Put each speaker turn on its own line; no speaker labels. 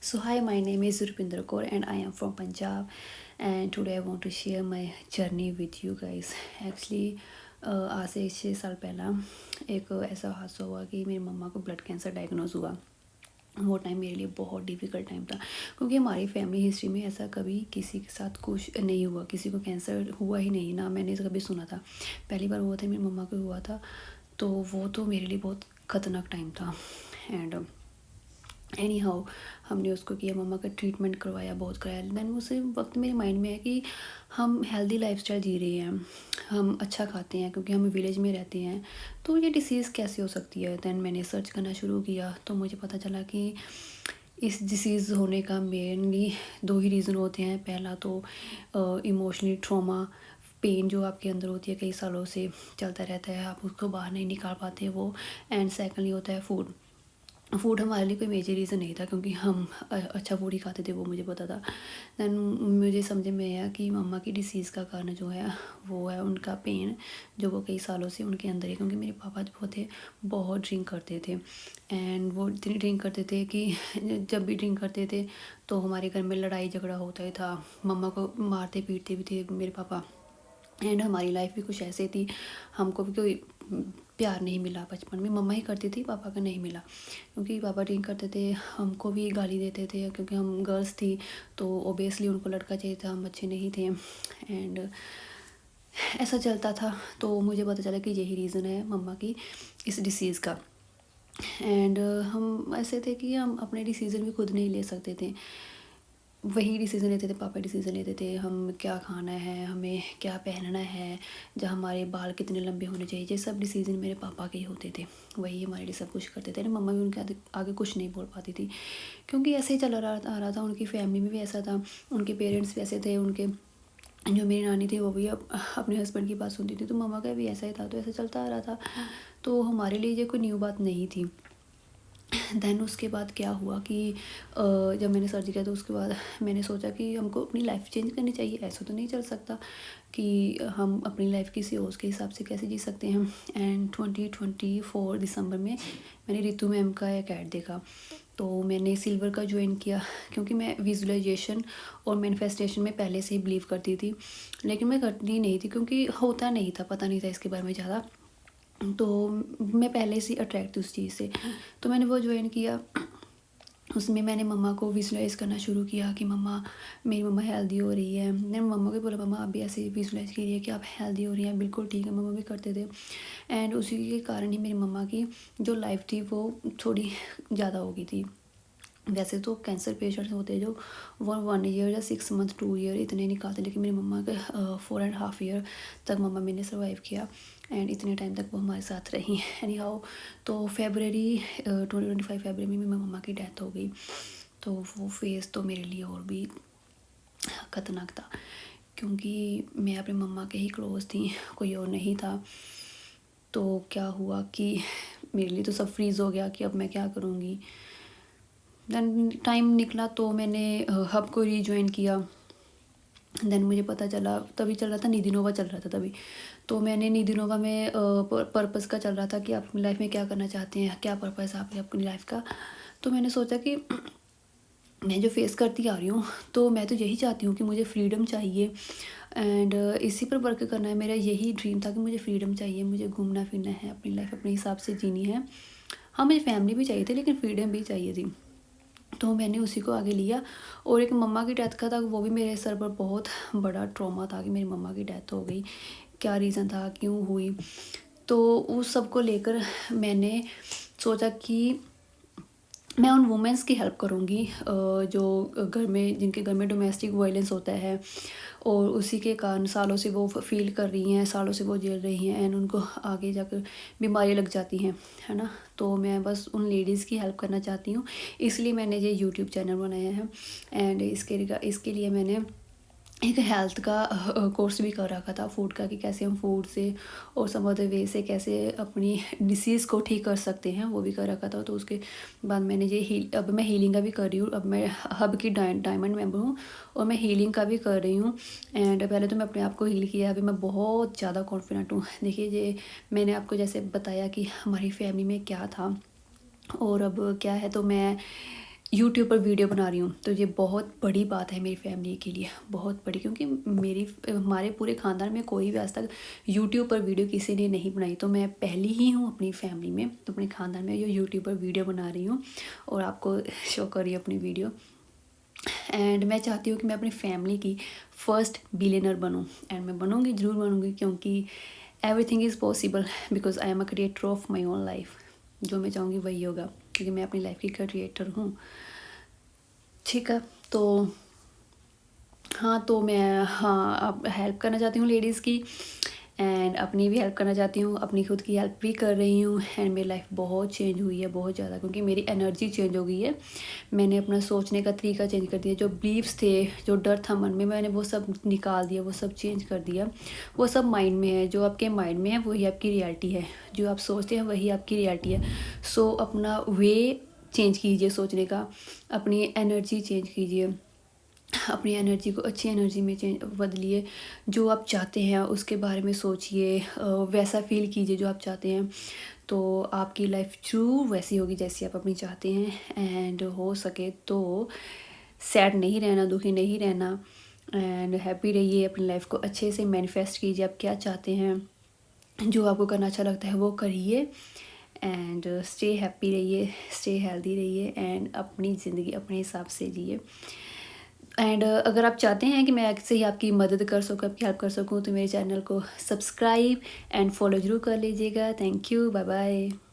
So hi, my name is Rupinder Kaur and I am from Punjab, and today I want to share my journey with you guys. Actually आज से 6 साल पहला एक ऐसा हादसा हुआ कि मेरी मम्मा को ब्लड कैंसर डायग्नोज हुआ। वो टाइम मेरे लिए बहुत डिफ़िकल्ट टाइम था, क्योंकि हमारी फैमिली हिस्ट्री में ऐसा कभी किसी के साथ कुछ नहीं हुआ, किसी को कैंसर हुआ ही नहीं, ना मैंने कभी सुना था। पहली बार हुआ था मेरी मम्मा को हुआ था, तो वो तो मेरे लिए बहुत ख़तरनाक टाइम था। एंड एनी हाउ हमने उसको किया, मम्मा का ट्रीटमेंट करवाया, बहुत कराया। दैन उसी वक्त मेरे माइंड में है कि हम हेल्दी लाइफस्टाइल जी रहे हैं, हम अच्छा खाते हैं, क्योंकि हम विलेज में रहते हैं, तो ये डिसीज़ कैसे हो सकती है। दैन मैंने सर्च करना शुरू किया, तो मुझे पता चला कि इस डिसीज़ होने का मेनली दो ही रीज़न होते हैं। पहला तो इमोशनली ट्रॉमा, पेन जो आपके अंदर होती है, कई सालों से चलता रहता है, आप उसको बाहर नहीं निकाल पाते वो। एंड सेकेंडली होता है फूड। फूड हमारे लिए कोई मेजर रीज़न नहीं था, क्योंकि हम अच्छा फूड ही खाते थे, वो मुझे पता था। दैन मुझे समझ में आया कि मम्मा की डिसीज़ का कारण जो है वो है उनका पेन, जो वो कई सालों से उनके अंदर है। क्योंकि मेरे पापा जो थे बहुत ड्रिंक करते थे, एंड वो इतनी ड्रिंक करते थे कि जब भी ड्रिंक करते थे तो हमारे घर में लड़ाई झगड़ा होता ही था। मम्मा को मारते पीटते भी थे मेरे पापा। एंड हमारी लाइफ भी कुछ ऐसे थी, हमको भी कोई प्यार नहीं मिला बचपन में। मम्मा ही करती थी, पापा का नहीं मिला, क्योंकि पापा ड्रिंक करते थे, हमको भी गाली देते थे, क्योंकि हम गर्ल्स थी, तो ओबियसली उनको लड़का चाहिए था, हम अच्छे नहीं थे। एंड ऐसा चलता था, तो मुझे पता चला कि यही रीज़न है मम्मा की इस डिसीज़ का। एंड हम ऐसे थे कि हम अपने डिसीज़न भी खुद नहीं ले सकते थे, वही डिसीज़न लेते थे, पापा डिसीज़न लेते थे, हम क्या खाना है, हमें क्या पहनना है, जहाँ हमारे बाल कितने लंबे होने चाहिए, ये सब डिसीज़न मेरे पापा के ही होते थे। वही हमारे लिए सब कुछ करते थे। मम्मा भी उनके आगे आगे कुछ नहीं बोल पाती थी, क्योंकि ऐसे ही चला आ रहा था। उनकी फैमिली में भी ऐसा था, उनके पेरेंट्स भी ऐसे थे, उनके जो मेरी नानी थी वो भी अपने हस्बैंड की बात सुनती थी, तो मम्मा का भी ऐसा ही था, तो ऐसा चलता आ रहा था। तो हमारे लिए ये कोई न्यू बात नहीं थी। दैन उसके बाद क्या हुआ कि जब मैंने सर्च किया, तो उसके बाद मैंने सोचा कि हमको अपनी लाइफ चेंज करनी चाहिए। ऐसा तो नहीं चल सकता कि हम अपनी लाइफ किसी और के हिसाब से कैसे जी सकते हैं। एंड 2024 दिसंबर में मैंने रितु मैम का एक ऐड देखा, तो मैंने सिल्वर का ज्वाइन किया, क्योंकि मैं विजुअलाइजेशन और मैनिफेस्टेशन में पहले से ही बिलीव करती थी, लेकिन मैं करती नहीं थी, क्योंकि होता नहीं था, पता नहीं था इसके बारे में ज़्यादा। तो मैं पहले से अट्रैक्ट थी उस चीज़ से, तो मैंने वो ज्वाइन किया। उसमें मैंने मम्मा को विजुलाइज़ करना शुरू किया कि मम्मा, मेरी मम्मा हेल्दी हो रही है। मैंने मम्मा को बोला, मम्मा आप भी ऐसे विजुलाइज़ कीजिए कि आप हेल्दी हो रही हैं। बिल्कुल ठीक है, मम्मा भी करते थे। एंड उसी के कारण ही मेरी मम्मा की जो लाइफ थी वो थोड़ी ज़्यादा हो गई थी। वैसे तो कैंसर पेशेंट्स होते हैं जो वो 1 ईयर या 6 मंथ 2 ईयर इतने निकालते, लेकिन मेरी मम्मा के 4.5 ईयर तक मम्मा मैंने सर्वाइव किया, एंड इतने टाइम तक वो हमारे साथ रही। एनी हाउ, तो फेबररी 2025 फेबररी में मेरी मम्मा की डेथ हो गई। तो वो फेज़ तो मेरे लिए और भी ख़तरनाक था, क्योंकि मैं अपनी मम्मा के ही क्लोज़ थी, कोई और नहीं था। तो क्या हुआ कि मेरे लिए तो सब फ्रीज़ हो गया कि अब मैं क्या करूँगी। दैन टाइम निकला, तो मैंने हब को रीजॉइन किया। दैन मुझे पता चला, तभी चल रहा था निधिनोवा चल रहा था तभी, तो मैंने निधिनोवा में पर्पस का चल रहा था कि आप अपनी लाइफ में क्या करना चाहते हैं, क्या पर्पस है आपकी अपनी लाइफ का। तो मैंने सोचा कि मैं जो फेस करती आ रही हूँ, तो मैं तो यही चाहती हूँ कि मुझे फ्रीडम चाहिए, एंड इसी पर वर्क करना है। मेरा यही ड्रीम था कि मुझे फ्रीडम चाहिए, मुझे घूमना फिरना है, अपनी लाइफ अपने हिसाब से जीनी है। हाँ, मुझे फैमिली भी चाहिए थी, लेकिन फ्रीडम भी चाहिए थी, तो मैंने उसी को आगे लिया। और एक मम्मा की डेथ का था, वो भी मेरे सर पर बहुत बड़ा ट्रॉमा था कि मेरी मम्मा की डेथ हो गई, क्या रीज़न था, क्यों हुई। तो उस सब को लेकर मैंने सोचा कि मैं उन वुमेंस की हेल्प करूँगी जो घर में, जिनके घर में डोमेस्टिक वायलेंस होता है, और उसी के कारण सालों से वो फील कर रही हैं, सालों से वो झेल रही हैं, एंड उनको आगे जाकर बीमारी लग जाती हैं, है ना। तो मैं बस उन लेडीज़ की हेल्प करना चाहती हूँ, इसलिए मैंने ये यूट्यूब चैनल बनाया है। एंड इसके लिए मैंने एक हेल्थ का कोर्स भी कर रखा था, फूड का, कि कैसे हम फूड से और सम अदर वे से कैसे अपनी डिसीज़ को ठीक कर सकते हैं, वो भी कर रखा था। तो उसके बाद मैंने अब मैं हीलिंग का भी कर रही हूँ। अब मैं हब की डायमंड मेंबर हूँ, और मैं हीलिंग का भी कर रही हूँ। एंड पहले तो मैं अपने आप को हील किया, अभी मैं बहुत ज़्यादा कॉन्फिडेंट हूँ। देखिए, ये मैंने आपको जैसे बताया कि हमारी फैमिली में क्या था और अब क्या है, तो मैं यूट्यूब पर वीडियो बना रही हूँ, तो ये बहुत बड़ी बात है मेरी फैमिली के लिए, बहुत बड़ी, क्योंकि हमारे पूरे ख़ानदान में कोई भी आज तक यूट्यूब पर वीडियो किसी ने नहीं बनाई। तो मैं पहली ही हूँ अपनी फैमिली में, तो अपने ख़ानदान में, जो यूट्यूब पर वीडियो बना रही हूँ और आपको शो कर रही हूँ अपनी वीडियो। एंड मैं चाहती हूँ कि मैं अपनी फैमिली की फ़र्स्ट बिलियनर बनूँ, एंड मैं बनूँगी, ज़रूर बनूँगी, क्योंकि everything is possible because I am a creator of my own life. जो मैं चाहूँगी वही होगा, क्योंकि मैं अपनी लाइफ की क्रिएटर हूँ। ठीक है, तो हाँ, तो मैं, हाँ, अब हेल्प करना चाहती हूँ लेडीज़ की, एंड अपनी भी हेल्प करना चाहती हूँ, अपनी खुद की हेल्प भी कर रही हूँ। एंड मेरी लाइफ बहुत चेंज हुई है, बहुत ज़्यादा, क्योंकि मेरी एनर्जी चेंज हो गई है। मैंने अपना सोचने का तरीका चेंज कर दिया, जो बिलीव्स थे, जो डर था मन में, मैंने वो सब निकाल दिया, वो सब चेंज कर दिया। वो सब माइंड में है, जो आपके माइंड में है वही आपकी रियलिटी है, जो आप सोचते हैं वही आपकी रियलिटी है। सो अपना वे चेंज कीजिए सोचने का, अपनी एनर्जी चेंज कीजिए, अपनी एनर्जी को अच्छी एनर्जी में चेंज बदलिए। जो आप चाहते हैं उसके बारे में सोचिए, वैसा फील कीजिए जो आप चाहते हैं, तो आपकी लाइफ ट्रू वैसी होगी जैसी आप अपनी चाहते हैं। एंड हो सके तो सैड नहीं रहना, दुखी नहीं रहना, एंड हैप्पी रहिए। अपनी लाइफ को अच्छे से मैनिफेस्ट कीजिए, आप क्या चाहते हैं, जो आपको करना अच्छा लगता है वो करिए। एंड स्टे हैप्पी रहिए, स्टे हेल्दी रहिए, एंड अपनी ज़िंदगी अपने हिसाब से जिए। एंड अगर आप चाहते हैं कि मैं ऐसे ही आपकी मदद कर सकूँ, आपकी हेल्प कर सकूँ, तो मेरे चैनल को सब्सक्राइब एंड फॉलो ज़रूर कर लीजिएगा। Thank you, bye bye.